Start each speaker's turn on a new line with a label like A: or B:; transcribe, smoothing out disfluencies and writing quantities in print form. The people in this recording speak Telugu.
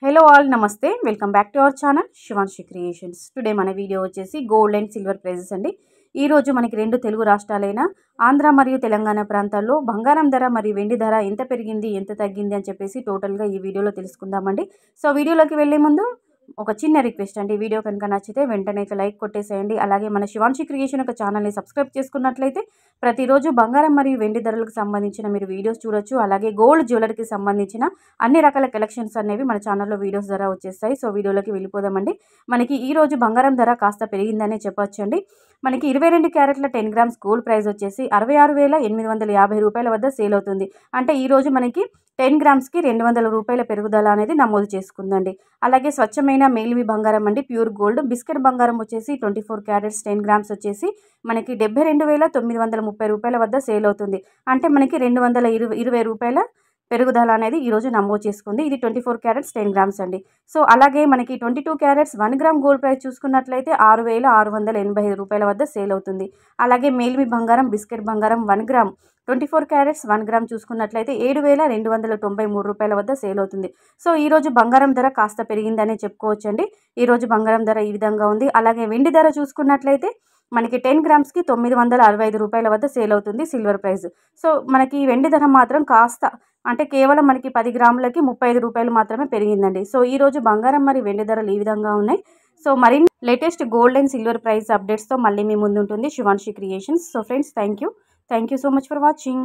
A: హలో ఆల్ నమస్తే welcome back to our channel Shivanshi creations. Today మన వీడియో వచ్చేసి గోల్డ్ అండ్ సిల్వర్ ప్రైజెస్ అండి. ఈ రోజు మనకి రెండు తెలుగు రాష్ట్రాలైన ఆంధ్ర మరియు తెలంగాణ ప్రాంతాల్లో బంగారం ధర మరియు వెండి ధర ఎంత పెరిగింది ఎంత తగ్గింది అని చెప్పేసి టోటల్గా ఈ వీడియోలో తెలుసుకుందామండి. సో వీడియోలోకి వెళ్ళే ముందు ఒక చిన్న రిక్వెస్ట్ అండి, వీడియో కనుక నచ్చితే వెంటనే లైక్ కొట్టేసేయండి. అలాగే మన శివాన్షి క్రియేషన్ ఒక ఛానల్ని సబ్స్క్రైబ్ చేసుకున్నట్లయితే ప్రతిరోజు బంగారం మరియు వెండి ధరలకు సంబంధించిన మీరు వీడియోస్ చూడొచ్చు. అలాగే గోల్డ్ జ్యువెలరీకి సంబంధించిన అన్ని రకాల కలెక్షన్స్ అనేవి మన ఛానల్లో వీడియోస్ ధర వచ్చేస్తాయి. సో వీడియోలోకి వెళ్ళిపోదామండి. మనకి ఈ రోజు బంగారం ధర కాస్త పెరిగిందనే చెప్పొచ్చండి. మనకి 22 క్యారెట్ల 10 గ్రామ్స్ గోల్డ్ ప్రైస్ వచ్చేసి 66,850 రూపాయల వద్ద సేల్ అవుతుంది. అంటే ఈ రోజు మనకి 10 గ్రామ్స్కి 200 రూపాయల పెరుగుదల అనేది నమోదు చేసుకుందండి. అలాగే స్వచ్ఛమైన మేలిమి బంగారం అండి, ప్యూర్ గోల్డ్ బిస్కెట్ బంగారం వచ్చేసి 24 క్యారెట్స్ 10 గ్రామ్స్ వచ్చేసి మనకి 72,930 రూపాయల వద్ద సేల్ అవుతుంది. అంటే మనకి 220 రూపాయల పెరుగుదల అనేది ఈరోజు నమోదు చేసుకుంది. ఇది 24 క్యారెట్స్ 10 గ్రామ్స్ అండి. సో అలాగే మనకి 22 క్యారెట్స్ 1 గ్రామ్ గోల్డ్ ప్రైస్ చూసుకున్నట్లయితే 6,685 రూపాయల వద్ద సేల్ అవుతుంది. అలాగే మేలిమి బంగారం బిస్కెట్ బంగారం 1 గ్రామ్ 24 క్యారెట్స్ 1 గ్రామ్ చూసుకున్నట్లయితే 7,293 రూపాయల వద్ద సేల్ అవుతుంది. సో ఈరోజు బంగారం ధర కాస్త పెరిగిందనే చెప్పుకోవచ్చండి. ఈరోజు బంగారం ధర ఈ విధంగా ఉంది. అలాగే వెండి ధర చూసుకున్నట్లయితే మనకి 10 గ్రామ్స్కి 965 రూపాయల వద్ద సేల్ అవుతుంది సిల్వర్ ప్రైస్. సో మనకి వెండి ధర మాత్రం కాస్త అంటే కేవలం మనకి 10 గ్రాములకి 35 రూపాయలు మాత్రమే పెరిగిందండి. సో ఈరోజు బంగారం మరి వెండి ధరలు ఈ విధంగా ఉన్నాయి. సో మరిన్ని latest gold and silver price అప్డేట్స్తో మళ్ళీ మీ ముందు ఉంటుంది Shivanshi creations. So friends thank you so much for watching.